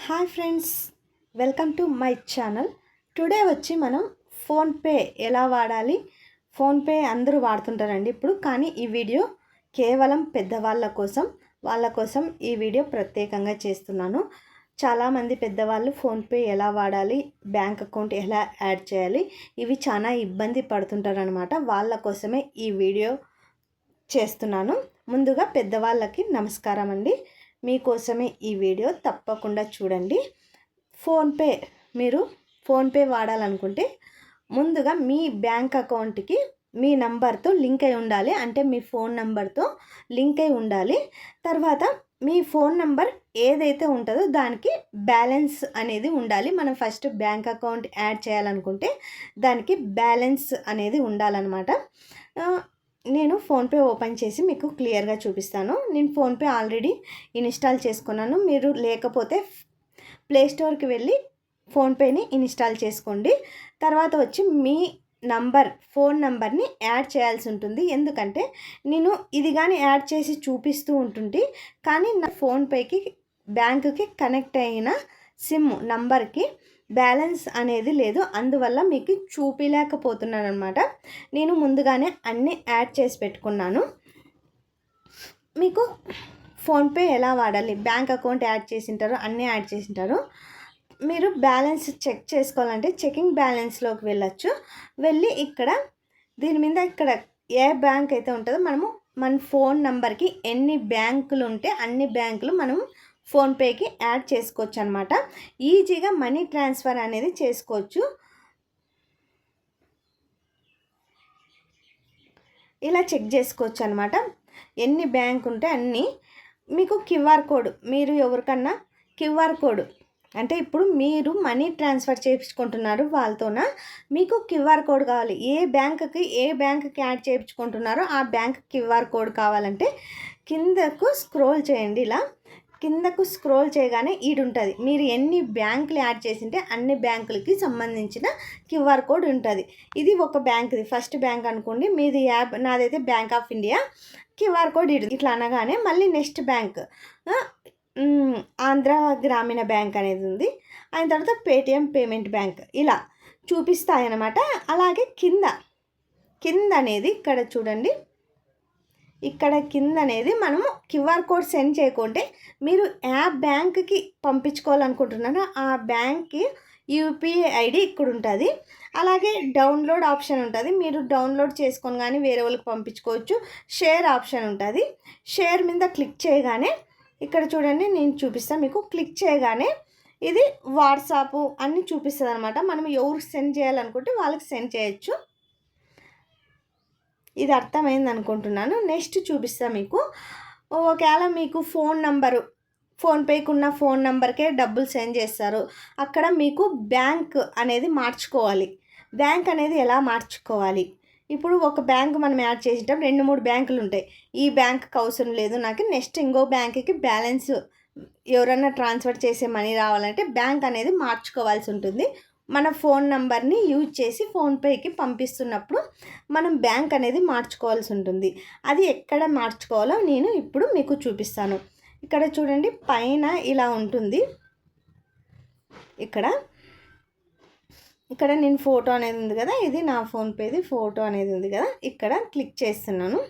Hi friends, welcome to my channel. Today వచ్చి మనం PhonePe ఎలా వాడాలి. ఫోన్పే అందరూ వాడుతుంటారండి ఇప్పుడు, కానీ ఈ వీడియో కేవలం పెద్దవాళ్ళ కోసం, వాళ్ళ కోసం ఈ వీడియో ప్రత్యేకంగా చేస్తున్నాను. చాలామంది పెద్దవాళ్ళు ఫోన్పే ఎలా వాడాలి, బ్యాంక్ అకౌంట్ ఎలా యాడ్ చేయాలి, ఇవి చాలా ఇబ్బంది పడుతుంటారనమాట. వాళ్ళ కోసమే ఈ వీడియో చేస్తున్నాను. ముందుగా పెద్దవాళ్ళకి నమస్కారం అండి. మీకోసమే ఈ వీడియో, తప్పకుండా చూడండి. మీరు ఫోన్పే వాడాలనుకుంటే ముందుగా మీ బ్యాంక్ అకౌంట్కి మీ నంబర్తో లింక్ అయి ఉండాలి. అంటే మీ ఫోన్ నంబర్తో లింక్ అయి ఉండాలి. తర్వాత మీ ఫోన్ నంబర్ ఏదైతే ఉంటుందో దానికి బ్యాలెన్స్ అనేది ఉండాలి. మనం ఫస్ట్ బ్యాంక్ అకౌంట్ యాడ్ చేయాలనుకుంటే దానికి బ్యాలెన్స్ అనేది ఉండాలన్నమాట. నేను ఫోన్పే ఓపెన్ చేసి మీకు క్లియర్గా చూపిస్తాను. నేను ఫోన్పే ఆల్రెడీ ఇన్స్టాల్ చేసుకున్నాను. మీరు లేకపోతే ప్లేస్టోర్కి వెళ్ళి ఫోన్పేని ఇన్స్టాల్ చేసుకోండి. తర్వాత వచ్చి మీ ఫోన్ నంబర్ని యాడ్ చేయాల్సి ఉంటుంది. ఎందుకంటే నేను ఇది కానీ యాడ్ చేసి చూపిస్తూ ఉంటుంటే, కానీ నా ఫోన్పేకి బ్యాంకుకి కనెక్ట్ అయిన సిమ్ నంబర్కి బ్యాలెన్స్ అనేది లేదు. అందువల్ల మీకు చూపించలేకపోతున్నాను అనమాట. నేను ముందుగానే అన్నీ యాడ్ చేసి పెట్టుకున్నాను. మీకు ఫోన్పే ఎలా వాడాలి, బ్యాంక్ అకౌంట్ యాడ్ చేసింటారు, అన్నీ యాడ్ చేసింటారు. మీరు బ్యాలెన్స్ చెక్ చేసుకోవాలంటే చెకింగ్ బ్యాలెన్స్లోకి వెళ్ళచ్చు. వెళ్ళి దీని మీద ఏ బ్యాంక్ అయితే ఉంటుందో మన ఫోన్ నంబర్కి ఎన్ని బ్యాంకులు ఉంటే అన్ని బ్యాంకులు మనం ఫోన్పేకి యాడ్ చేసుకోవచ్చు అనమాట. ఈజీగా మనీ ట్రాన్స్ఫర్ అనేది చేసుకోవచ్చు. ఇలా చెక్ చేసుకోవచ్చు అనమాట. ఎన్ని బ్యాంక్ ఉంటే అన్నీ. మీకు క్యూఆర్ కోడ్, మీరు ఎవరికన్నా క్యూఆర్ కోడ్ అంటే ఇప్పుడు మీరు మనీ ట్రాన్స్ఫర్ చేయించుకుంటున్నారు వాళ్ళతోన, మీకు క్యూఆర్ కోడ్ కావాలి. ఏ బ్యాంకుకి యాడ్ చేయించుకుంటున్నారో ఆ బ్యాంక్ క్యూఆర్ కోడ్ కావాలంటే కిందకు స్క్రోల్ చేయండి. ఇలా కిందకు స్క్రోల్ చేయగానే ఉంటుంది. మీరు ఎన్ని బ్యాంకులు యాడ్ చేసింటే అన్ని బ్యాంకులకి సంబంధించిన క్యూఆర్ కోడ్ ఉంటుంది. ఇది ఒక బ్యాంక్ది, ఫస్ట్ బ్యాంక్ అనుకోండి. మీది నాదైతే bank of India. QR code ఇట్లా అనగానే మళ్ళీ నెక్స్ట్ బ్యాంక్ ఆంధ్ర గ్రామీణ బ్యాంక్ అనేది ఉంది. అయిన తర్వాత పేటిఎం పేమెంట్ బ్యాంక్ ఇలా చూపిస్తాయన్నమాట. అలాగే కింద అనేది ఇక్కడ చూడండి. కింద అనేది మనము క్యూఆర్ కోడ్ సెండ్ చేయకుంటే మీరు బ్యాంక్కి పంపించుకోవాలనుకుంటున్నారో ఆ బ్యాంక్కి యూపీఐ ఐడి ఇక్కడ ఉంటుంది. అలాగే డౌన్లోడ్ ఆప్షన్ ఉంటుంది. మీరు డౌన్లోడ్ చేసుకొని కానీ వేరే వాళ్ళకి పంపించుకోవచ్చు. షేర్ ఆప్షన్ ఉంటుంది. షేర్ మీద క్లిక్ చేయగానే ఇక్కడ చూడండి, నేను చూపిస్తాను మీకు. క్లిక్ చేయగానే ఇది వాట్సాప్ అన్నీ చూపిస్తుంది అనమాట. మనం ఎవరికి సెండ్ చేయాలనుకుంటే వాళ్ళకి సెండ్ చేయొచ్చు. ఇది అర్థమైంది అనుకుంటున్నాను. నెక్స్ట్ చూపిస్తాను మీకు. ఒకవేళ మీకు ఫోన్పేకి ఉన్న ఫోన్ నెంబర్కే డబ్బులు సెండ్ చేస్తారు. అక్కడ మీకు బ్యాంక్ అనేది మార్చుకోవాలి. బ్యాంక్ అనేది ఎలా మార్చుకోవాలి, ఇప్పుడు ఒక బ్యాంక్ మనం యాడ్ చేసేటం 2-3 బ్యాంకులు ఉంటాయి. ఈ బ్యాంక్కి అవసరం లేదు నాకు, నెక్స్ట్ ఇంకో బ్యాంక్కి బ్యాలెన్స్ ఎవరైనా ట్రాన్స్ఫర్ చేసే మనీ రావాలంటే బ్యాంక్ అనేది మార్చుకోవాల్సి ఉంటుంది. మన ఫోన్ నంబర్ని యూజ్ చేసి ఫోన్పేకి పంపిస్తున్నప్పుడు మనం బ్యాంక్ అనేది మార్చుకోవాల్సి ఉంటుంది. అది ఎక్కడ మార్చుకోవాలో నేను ఇప్పుడు మీకు చూపిస్తాను. ఇక్కడ చూడండి, పైన ఇలా ఉంటుంది. ఇక్కడ నేను ఫోటో అనేది ఉంది కదా, ఇది నా ఫోన్పేది ఫోటో అనేది ఉంది కదా. ఇక్కడ క్లిక్ చేస్తున్నాను.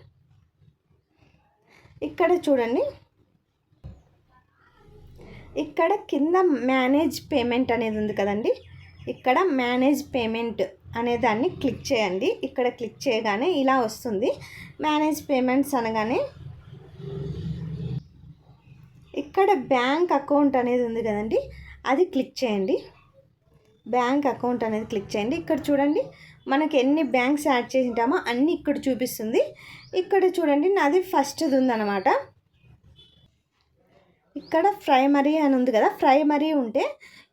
ఇక్కడ చూడండి, ఇక్కడ కింద మేనేజ్ పేమెంట్ అనేది ఉంది కదండి. ఇక్కడ మేనేజ్ పేమెంట్ అనే దాన్ని క్లిక్ చేయండి. ఇక్కడ క్లిక్ చేయగానే ఇలా వస్తుంది. మేనేజ్ పేమెంట్స్ అనగానే ఇక్కడ బ్యాంక్ అకౌంట్ అనేది ఉంది కదండి, అది క్లిక్ చేయండి. బ్యాంక్ అకౌంట్ అనేది క్లిక్ చేయండి. ఇక్కడ చూడండి, మనకి ఎన్ని బ్యాంక్స్ యాడ్ చేసి ఉంటామో అన్నీ ఇక్కడ చూపిస్తుంది. ఇక్కడ చూడండి, నాది ఫస్ట్ది ఉందన్నమాట. ఇక్కడ ప్రైమరీ అని ఉంది కదా. ప్రైమరీ ఉంటే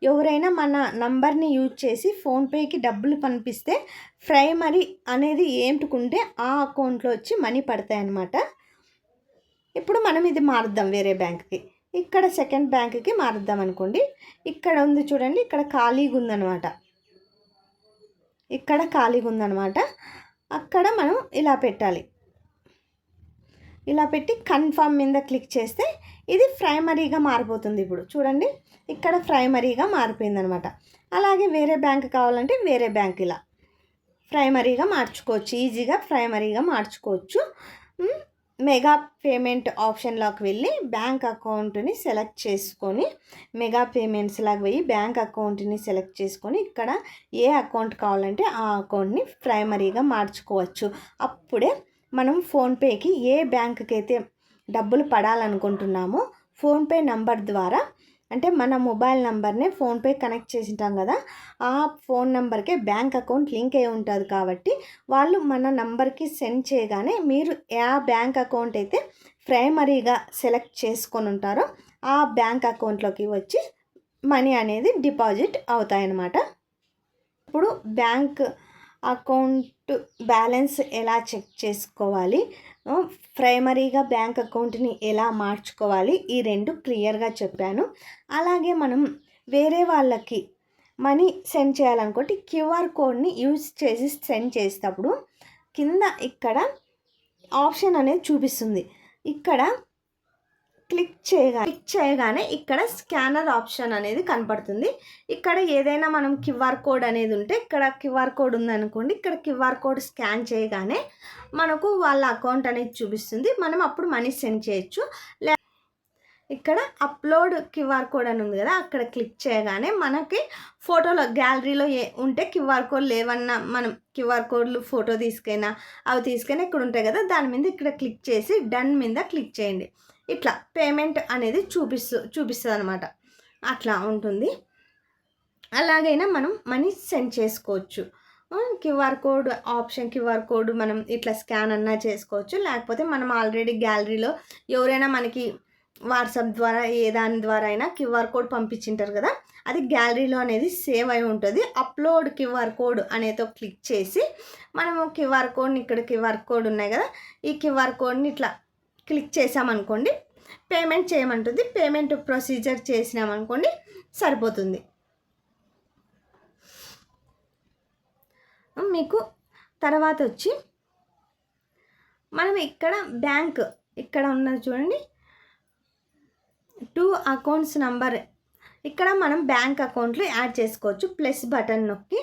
ఎవరైనా మన నంబర్ని యూజ్ చేసి ఫోన్పేకి డబ్బులు పంపిస్తే ప్రైమరీ అనేది ఏమిటికుంటే ఆ అకౌంట్లో వచ్చి మనీ పడతాయి అన్నమాట. ఇప్పుడు మనం ఇది మారుద్దాం వేరే బ్యాంక్కి. ఇక్కడ సెకండ్ బ్యాంక్కి మారుద్దాం అనుకోండి. ఇక్కడ ఉంది చూడండి, ఇక్కడ ఖాళీగా ఉందన్నమాట. అక్కడ మనం ఇలా పెట్టాలి. ఇలా పెట్టి కన్ఫర్మ్ మీద క్లిక్ చేస్తే ఇది ప్రైమరీగా మారిపోతుంది. ఇప్పుడు చూడండి ఇక్కడ ప్రైమరీగా మారిపోయింది అనమాట. అలాగే వేరే బ్యాంక్ కావాలంటే వేరే బ్యాంక్ ఇలా ప్రైమరీగా మార్చుకోవచ్చు, ఈజీగా ప్రైమరీగా మార్చుకోవచ్చు. మెగా పేమెంట్ ఆప్షన్లోకి వెళ్ళి బ్యాంక్ అకౌంట్ని సెలెక్ట్ చేసుకొని మెగా పేమెంట్స్లోకి వెళ్ళి బ్యాంక్ అకౌంట్ని సెలెక్ట్ చేసుకొని ఇక్కడ ఏ అకౌంట్ కావాలంటే ఆ అకౌంట్ని ప్రైమరీగా మార్చుకోవచ్చు. అప్పుడే మనం ఫోన్పేకి ఏ బ్యాంకుకి అయితే డబ్బులు పడాలనుకుంటున్నామో ఫోన్పే నంబర్ ద్వారా, అంటే మన మొబైల్ నెంబర్నే ఫోన్పే కనెక్ట్ చేసి ఉంటాం కదా, ఆ ఫోన్ నెంబర్కే బ్యాంక్ అకౌంట్ లింక్ అయి ఉంటుంది కాబట్టి వాళ్ళు మన నంబర్కి సెండ్ చేయగానే మీరు ఏ బ్యాంక్ అకౌంట్ అయితే ప్రైమరీగా సెలెక్ట్ చేసుకొని ఉంటారో ఆ బ్యాంక్ అకౌంట్లోకి వచ్చి మనీ అనేది డిపాజిట్ అవుతాయన్నమాట. ఇప్పుడు బ్యాంక్ అకౌంట్ బ్యాలెన్స్ ఎలా చెక్ చేసుకోవాలి, ప్రైమరీగా బ్యాంక్ అకౌంట్ని ఎలా మార్చుకోవాలి, ఈ రెండు క్లియర్గా చెప్పాను. అలాగే మనం వేరే వాళ్ళకి మనీ సెండ్ చేయాలనుకుంటే క్యూఆర్ కోడ్ని యూజ్ చేసి సెండ్ చేసేటప్పుడు కింద ఇక్కడ ఆప్షన్ అనేది చూపిస్తుంది. ఇక్కడ క్లిక్ చేయగానే ఇక్కడ స్కానర్ ఆప్షన్ అనేది కనపడుతుంది. ఇక్కడ ఏదైనా మనం క్యూఆర్ కోడ్ అనేది ఉంటే ఇక్కడ క్యూఆర్ కోడ్ ఉందనుకోండి, ఇక్కడ క్యూఆర్ కోడ్ స్కాన్ చేయగానే మనకు వాళ్ళ అకౌంట్ అనేది చూపిస్తుంది. మనం అప్పుడు మనీ సెండ్ చేయొచ్చు. ఇక్కడ అప్లోడ్ క్యూఆర్ కోడ్ అని ఉంది కదా, అక్కడ క్లిక్ చేయగానే మనకి ఫోటోలో గ్యాలరీలో ఉంటే క్యూఆర్ కోడ్ లేవన్నా మనం క్యూఆర్ కోడ్లు ఫోటో తీసుకైనా అవి తీసుకైనా ఇక్కడ ఉంటాయి కదా, దాని మీద ఇక్కడ క్లిక్ చేసి డన్ మీద క్లిక్ చేయండి. ఇట్లా పేమెంట్ అనేది చూపిస్తుంది అనమాట. అట్లా ఉంటుంది. అలాగైనా మనం మనీ సెండ్ చేసుకోవచ్చు. QR code option, QR code మనం ఇట్లా స్కాన్ అన్నా చేసుకోవచ్చు. లేకపోతే మనం ఆల్రెడీ గ్యాలరీలో ఎవరైనా మనకి వాట్సాప్ ద్వారా ఏ దాని ద్వారా అయినా క్యూఆర్ కోడ్ పంపించింటారు కదా, అది గ్యాలరీలో అనేది సేవ్ అయి ఉంటుంది. అప్లోడ్ క్యూఆర్ కోడ్ అనేదో క్లిక్ చేసి మనము క్యూఆర్ కోడ్ని, ఇక్కడ క్యూఆర్ కోడ్ ఉన్నాయి కదా, ఈ క్యూఆర్ కోడ్ని ఇట్లా క్లిక్ చేసామనుకోండి పేమెంట్ చేయమంటుంది. పేమెంట్ ప్రొసీజర్ చేసినామనుకోండి సరిపోతుంది. మీకు తర్వాత వచ్చి మనం ఇక్కడ బ్యాంక్ ఇక్కడ ఉన్నది చూడండి, 2 అకౌంట్స్ నంబర్, ఇక్కడ మనం బ్యాంక్ అకౌంట్లు యాడ్ చేసుకోవచ్చు. ప్లస్ బటన్ నొక్కి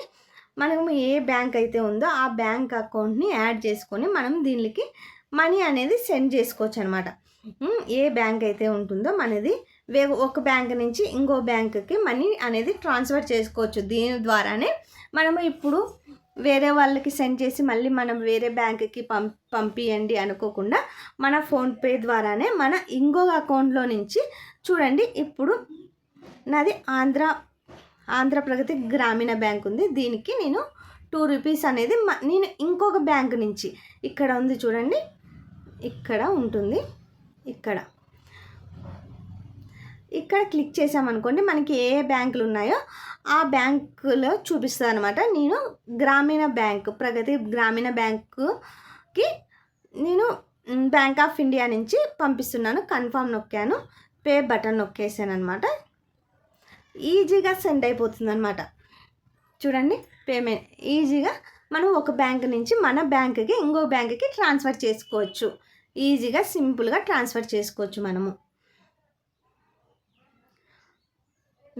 మనము ఏ బ్యాంక్ అయితే ఉందో ఆ బ్యాంక్ అకౌంట్ని యాడ్ చేసుకొని మనం దీనికి మనీ అనేది సెండ్ చేసుకోవచ్చు అనమాట. ఏ బ్యాంక్ అయితే ఉంటుందో మనది ఒక బ్యాంక్ నుంచి ఇంకో బ్యాంకుకి మనీ అనేది ట్రాన్స్ఫర్ చేసుకోవచ్చు. దీని ద్వారానే మనము ఇప్పుడు వేరే వాళ్ళకి సెండ్ చేసి మళ్ళీ మనం వేరే బ్యాంకుకి పంపియండి అనుకోకుండా మన ఫోన్పే ద్వారానే మన ఇంకొక అకౌంట్లో నుంచి చూడండి. ఇప్పుడు నాది ఆంధ్రప్రగతి గ్రామీణ బ్యాంక్ ఉంది, దీనికి నేను 2 రూపీస్ అనేది నేను ఇంకొక బ్యాంక్ నుంచి, ఇక్కడ ఉంది చూడండి, ఇక్కడ ఉంటుంది, ఇక్కడ క్లిక్ చేసామనుకోండి మనకి ఏ బ్యాంకులు ఉన్నాయో ఆ బ్యాంకులో చూపిస్తుంది అనమాట. నేను గ్రామీణ బ్యాంక్, ప్రగతి గ్రామీణ బ్యాంకుకి నేను బ్యాంక్ ఆఫ్ ఇండియా నుంచి పంపిస్తున్నాను. కన్ఫర్మ్ నొక్కాను, పే బటన్ నొక్కేసాను అనమాట. ఈజీగా సెండ్ అయిపోతుంది అనమాట. చూడండి పేమెంట్ ఈజీగా మనం ఒక బ్యాంక్ నుంచి మన బ్యాంకుకి ఇంకో బ్యాంకుకి ట్రాన్స్ఫర్ చేసుకోవచ్చు. ఈజీగా సింపుల్గా ట్రాన్స్ఫర్ చేసుకోవచ్చు మనము.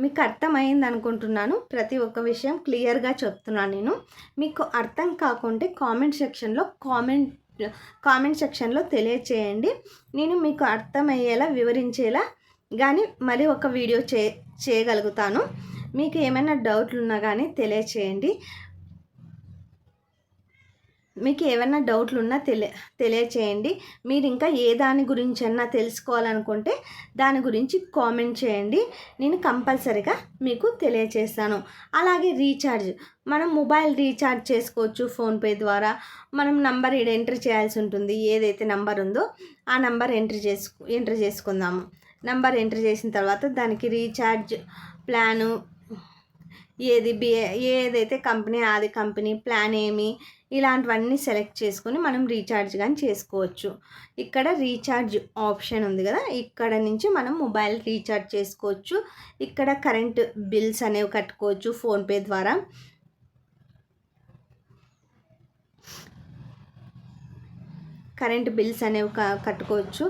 మీకు అర్థమైంది అనుకుంటున్నాను. ప్రతి ఒక్క విషయం క్లియర్గా చెప్తున్నాను నేను. మీకు అర్థం కాకుంటే కామెంట్ సెక్షన్లో తెలియచేయండి. నేను మీకు అర్థమయ్యేలా వివరించేలా కానీ మరి ఒక వీడియో చేయగలుగుతాను. మీకు ఏమైనా డౌట్లు ఉన్నా కానీ తెలియచేయండి. మీకు ఏమైనా డౌట్లు ఉన్నా తెలియచేయండి. మీరు ఇంకా ఏ దాని గురించి అన్నా తెలుసుకోవాలనుకుంటే దాని గురించి కామెంట్ చేయండి, నేను కంపల్సరీగా మీకు తెలియచేస్తాను. అలాగే రీఛార్జ్, మనం మొబైల్ రీఛార్జ్ చేసుకోవచ్చు ఫోన్పే ద్వారా. మనం నంబర్ ఎంటర్ చేయాల్సి ఉంటుంది, ఏదైతే నంబర్ ఉందో ఆ నంబర్ ఎంటర్ చేసుకుందాము. నంబర్ ఎంటర్ చేసిన తర్వాత దానికి రీఛార్జ్ ప్లాను ఏదైతే కంపెనీ అది కంపెనీ ప్లాన్ ఏమి ఇలాంటివన్నీ సెలెక్ట్ చేసుకొని మనం రీఛార్జ్ కానీ చేసుకోవచ్చు. ఇక్కడ రీఛార్జ్ ఆప్షన్ ఉంది కదా, ఇక్కడ నుంచి మనం మొబైల్ రీఛార్జ్ చేసుకోవచ్చు. ఇక్కడ కరెంట్ బిల్స్ అనేవి కట్టుకోవచ్చు ఫోన్పే ద్వారా. కరెంట్ బిల్స్ అనేవి కట్టుకోవచ్చు.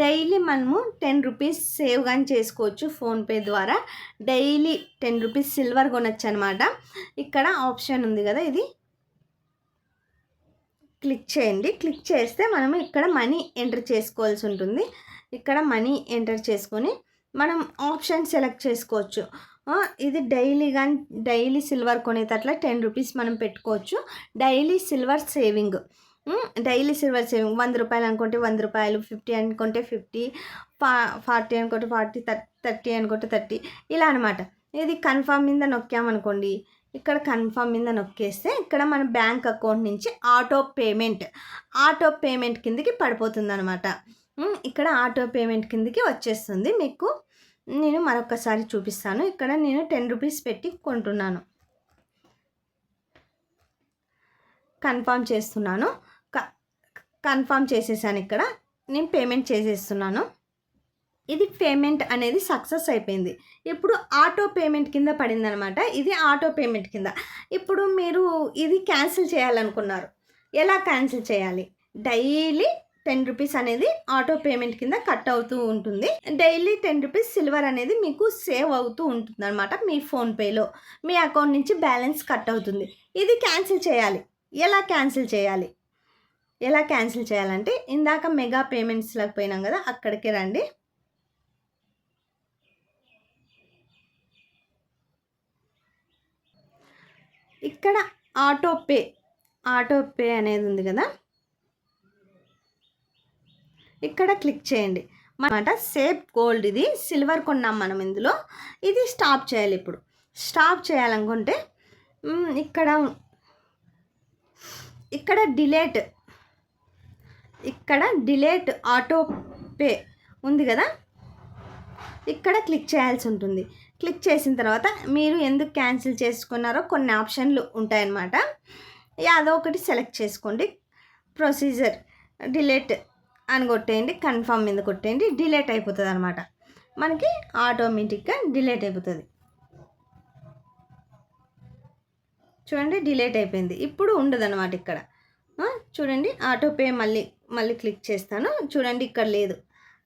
డైలీ మనము 10 రూపీస్ సేవ్ కానీ చేసుకోవచ్చు ఫోన్పే ద్వారా. డైలీ 10 రూపీస్ సిల్వర్ కొనొచ్చు అనమాట. ఇక్కడ ఆప్షన్ ఉంది కదా, ఇది క్లిక్ చేయండి. క్లిక్ చేస్తే మనము ఇక్కడ మనీ ఎంటర్ చేసుకోవాల్సి ఉంటుంది. ఇక్కడ మనీ ఎంటర్ చేసుకొని మనం ఆప్షన్ సెలెక్ట్ చేసుకోవచ్చు. ఇది డైలీ సిల్వర్ కొనేటట్ల 10 రూపీస్ మనం పెట్టుకోవచ్చు. డైలీ సిల్వర్ సేవింగ్ 100 రూపాయలు అనుకుంటే 100 రూపాయలు, 50 అనుకుంటే 50, 40 అనుకుంటే 40, 30 అనుకుంటే 30, ఇలా అనమాట. ఇది కన్ఫర్మ్ మీద నొక్కామనుకోండి, ఇక్కడ కన్ఫర్మ్ మీద నొక్కేస్తే ఇక్కడ మన బ్యాంక్ అకౌంట్ నుంచి ఆటో పేమెంట్ కిందకి పడిపోతుంది అనమాట. ఇక్కడ ఆటో పేమెంట్ కిందకి వచ్చేస్తుంది. మీకు నేను మరొకసారి చూపిస్తాను. ఇక్కడ నేను 10 రూపీస్ పెట్టి కొంటున్నాను. కన్ఫర్మ్ చేస్తున్నాను. కన్ఫర్మ్ చేసేసాను. ఇక్కడ నేను పేమెంట్ చేసేస్తున్నాను. ఇది పేమెంట్ అనేది సక్సెస్ అయిపోయింది. ఇప్పుడు ఆటో పేమెంట్ కింద పడిందనమాట. ఇది ఆటో పేమెంట్ కింద. ఇప్పుడు మీరు ఇది క్యాన్సిల్ చేయాలనుకున్నారు. ఎలా క్యాన్సిల్ చేయాలి? డైలీ 10 రూపీస్ అనేది ఆటో పేమెంట్ కింద కట్ అవుతూ ఉంటుంది. డైలీ 10 రూపీస్ సిల్వర్ అనేది మీకు సేవ్ అవుతూ ఉంటుంది అనమాట. మీ ఫోన్పేలో మీ అకౌంట్ నుంచి బ్యాలెన్స్ కట్ అవుతుంది. ఇది క్యాన్సిల్ చేయాలి. ఎలా క్యాన్సిల్ చేయాలంటే ఇందాక మెగా పేమెంట్స్లోకి పోయినాం కదా, అక్కడికి రండి. ఇక్కడ ఆటో పే అనేది ఉంది కదా, ఇక్కడ క్లిక్ చేయండి. అన్నమాట సేఫ్ గోల్డ్, ఇది సిల్వర్ కొన్నాం మనం ఇందులో. ఇది స్టాప్ చేయాలి. ఇప్పుడు స్టాప్ చేయాలనుకుంటే ఇక్కడ డిలేట్ ఆటో పే ఉంది కదా, ఇక్కడ క్లిక్ చేయాల్సి ఉంటుంది. క్లిక్ చేసిన తర్వాత మీరు ఎందుకు క్యాన్సిల్ చేసుకున్నారో కొన్ని ఆప్షన్లు ఉంటాయన్నమాట. అదొకటి సెలెక్ట్ చేసుకోండి. ప్రొసీజర్ డిలేట్ అని కొట్టేయండి. కన్ఫర్మ్ మీద కొట్టేయండి. డిలేట్ అయిపోతుంది అనమాట. మనకి ఆటోమేటిక్గా డిలేట్ అయిపోతుంది. చూడండి, డిలేట్ అయిపోయింది. ఇప్పుడు ఉండదు అనమాట. ఇక్కడ చూడండి, ఆటో పే మళ్ళీ క్లిక్ చేస్తాను. చూడండి, ఇక్కడ లేదు.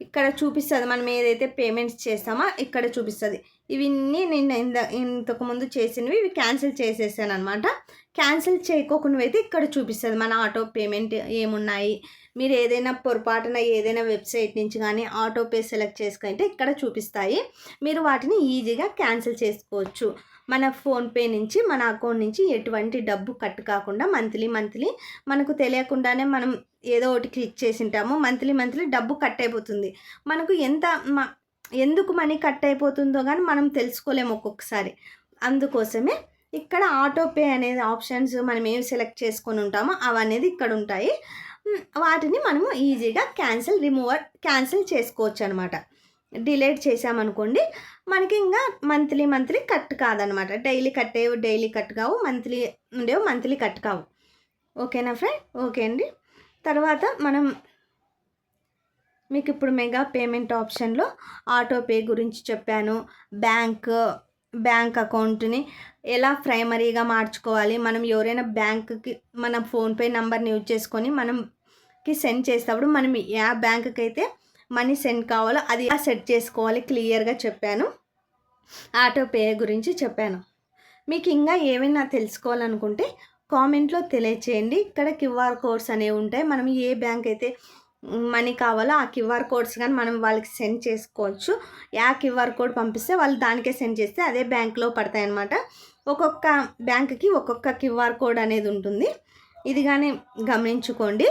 ఇక్కడ చూపిస్తుంది మనం ఏదైతే పేమెంట్స్ చేస్తామో ఇక్కడ చూపిస్తుంది. ఇవన్నీ నేను ఇంతకుముందు చేసినవి ఇవి క్యాన్సిల్ చేసేసాను అనమాట. క్యాన్సిల్ చేయకోకుండా ఇక్కడ చూపిస్తుంది మన ఆటో పేమెంట్ ఏమున్నాయి. మీరు ఏదైనా పొరపాటున ఏదైనా వెబ్సైట్ నుంచి కానీ ఆటో పే సెలెక్ట్ చేసుకుంటే ఇక్కడ చూపిస్తాయి. మీరు వాటిని ఈజీగా క్యాన్సిల్ చేసుకోవచ్చు. మన ఫోన్పే నుంచి మన అకౌంట్ నుంచి ఎటువంటి డబ్బు కట్ కాకుండా మంత్లీ మనకు తెలియకుండానే మనం ఏదో ఒకటి క్లిక్ చేసి ఉంటాము. మంత్లీ డబ్బు కట్ అయిపోతుంది. మనకు ఎందుకు మనీ కట్ అయిపోతుందో కానీ మనం తెలుసుకోలేము ఒక్కొక్కసారి. అందుకోసమే ఇక్కడ ఆటో పే అనేది ఆప్షన్స్ మనం ఏమి సెలెక్ట్ చేసుకొని ఉంటామో అవనేది ఇక్కడ ఉంటాయి. వాటిని మనము ఈజీగా క్యాన్సిల్ చేసుకోవచ్చు అనమాట. డిలీట్ చేసామనుకోండి, మనకి ఇంకా మంత్లీ కట్ కాదనమాట. డైలీ కట్ కావు, మంత్లీ కట్ కావు. ఓకేనా ఫ్రెండ్? ఓకే అండి. తర్వాత మీకు ఇప్పుడు మెగా పేమెంట్ ఆప్షన్లో ఆటో పే గురించి చెప్పాను. బ్యాంక్ అకౌంట్ని ఎలా ప్రైమరీగా మార్చుకోవాలి, మనం ఎవరైనా బ్యాంకుకి మన ఫోన్పే నెంబర్ని యూజ్ చేసుకొని మనకి సెండ్ చేసేటప్పుడు మనం ఏ బ్యాంకుకి అయితే మనీ సెండ్ కావాలో అది ఎలా సెట్ చేసుకోవాలి క్లియర్గా చెప్పాను. ఆటో పే గురించి చెప్పాను. మీకు ఇంకా ఏమైనా తెలుసుకోవాలనుకుంటే కామెంట్లో తెలియచేయండి. ఇక్కడ QR కోడ్స్ అనేవి ఉంటాయి. మనం ఏ బ్యాంక్ అయితే మనీ కావాలో ఆ QR కోడ్స్ కానీ మనం వాళ్ళకి సెండ్ చేసుకోవచ్చు. QR కోడ్ పంపిస్తే వాళ్ళు దానికే సెండ్ చేస్తే అదే బ్యాంక్లో పడతాయి అన్నమాట. ఒక్కొక్క బ్యాంక్కి ఒక్కొక్క QR కోడ్ అనేది ఉంటుంది. ఇది కానీ గమనించుకోండి.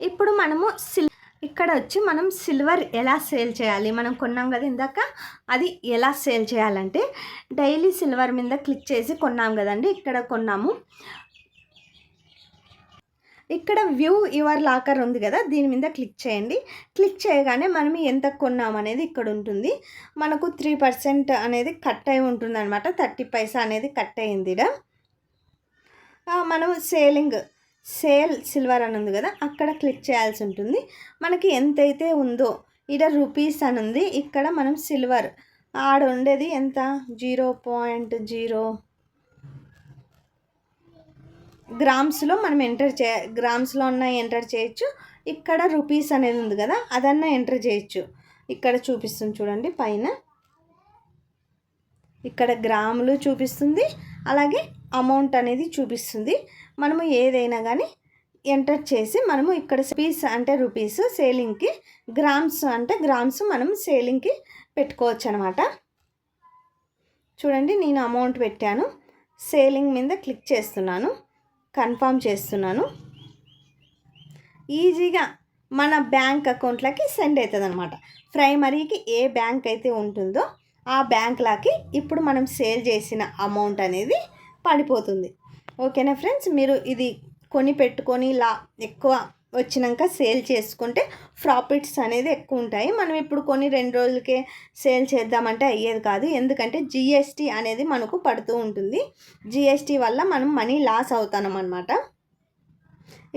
ఇప్పుడు మనము ఇక్కడ వచ్చి మనం సిల్వర్ ఎలా సేల్ చేయాలి, మనం కొన్నాం కదా ఇందాక, అది ఎలా సేల్ చేయాలంటే డైలీ సిల్వర్ మీద క్లిక్ చేసి కొన్నాం కదండి. ఇక్కడ కొన్నాము. ఇక్కడ వ్యూ యువర్ లాకర్ ఉంది కదా, దీని మీద క్లిక్ చేయండి. క్లిక్ చేయగానే మనం ఎంత కొన్నాం అనేది ఇక్కడ ఉంటుంది. మనకు 3% అనేది కట్ అయి ఉంటుంది అనమాట. 30 పైసా అనేది కట్ అయింది. మనం సేల్ సిల్వర్ అని ఉంది కదా, అక్కడ క్లిక్ చేయాల్సి ఉంటుంది. మనకి ఎంతైతే ఉందో ఇక్కడ రూపీస్ అని ఉంది, ఇక్కడ మనం సిల్వర్ ఆడ ఉండేది ఎంత 0.0 గ్రామ్స్లో మనం గ్రామ్స్లో ఉన్న ఎంటర్ చేయొచ్చు. ఇక్కడ రూపీస్ అనేది ఉంది కదా, అదన్నా ఎంటర్ చేయొచ్చు. ఇక్కడ చూపిస్తుంది చూడండి పైన, ఇక్కడ గ్రాములు చూపిస్తుంది, అలాగే అమౌంట్ అనేది చూపిస్తుంది. మనము ఏదైనా కానీ ఎంటర్ చేసి మనము ఇక్కడ రూపీస్ అంటే రూపీస్ సేలింగ్కి, గ్రామ్స్ అంటే గ్రామ్స్ మనం సేలింగ్కి పెట్టుకోవచ్చు అనమాట. చూడండి నేను అమౌంట్ పెట్టాను, సేలింగ్ మీద క్లిక్ చేస్తున్నాను, కన్ఫర్మ్ చేస్తున్నాను. ఈజీగా మన బ్యాంక్ అకౌంట్లకి సెండ్ అవుతుంది అనమాట. ప్రైమరీకి ఏ బ్యాంక్ అయితే ఉంటుందో ఆ బ్యాంక్లకి ఇప్పుడు మనం సేల్ చేసిన అమౌంట్ అనేది పడిపోతుంది. ఓకేనా ఫ్రెండ్స్, మీరు ఇది కొని పెట్టుకొని ఎక్కువ వచ్చినాక సేల్ చేసుకుంటే ప్రాఫిట్స్ అనేది ఎక్కువ ఉంటాయి. మనం ఇప్పుడు కొన్ని 2 రోజులకే సేల్ చేద్దామంటే అయ్యేది కాదు, ఎందుకంటే జిఎస్టీ అనేది మనకు పడుతూ ఉంటుంది. జిఎస్టీ వల్ల మనం మనీ లాస్ అవుతాం అన్నమాట.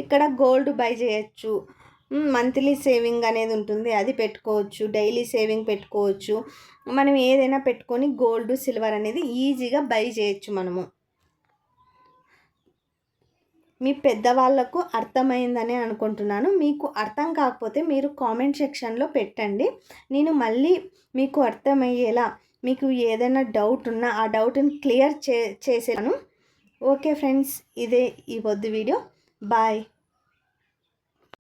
ఇక్కడ గోల్డ్ బై చేయొచ్చు, మంత్లీ సేవింగ్ అనేది ఉంటుంది, అది పెట్టుకోవచ్చు, డైలీ సేవింగ్ పెట్టుకోవచ్చు. మనం ఏదైనా పెట్టుకొని గోల్డ్ సిల్వర్ అనేది ఈజీగా బై చేయొచ్చు మనము. మీ పెద్దవాళ్ళకు అర్థమైందని అనుకుంటున్నాను. మీకు అర్థం కాకపోతే మీరు కామెంట్ సెక్షన్లో పెట్టండి, నేను మళ్ళీ మీకు అర్థమయ్యేలా మీకు ఏదైనా డౌట్ ఉన్నా ఆ డౌట్ని క్లియర్ చేసేను. ఓకే ఫ్రెండ్స్, ఇదే ఈ పొద్దు వీడియో. బాయ్.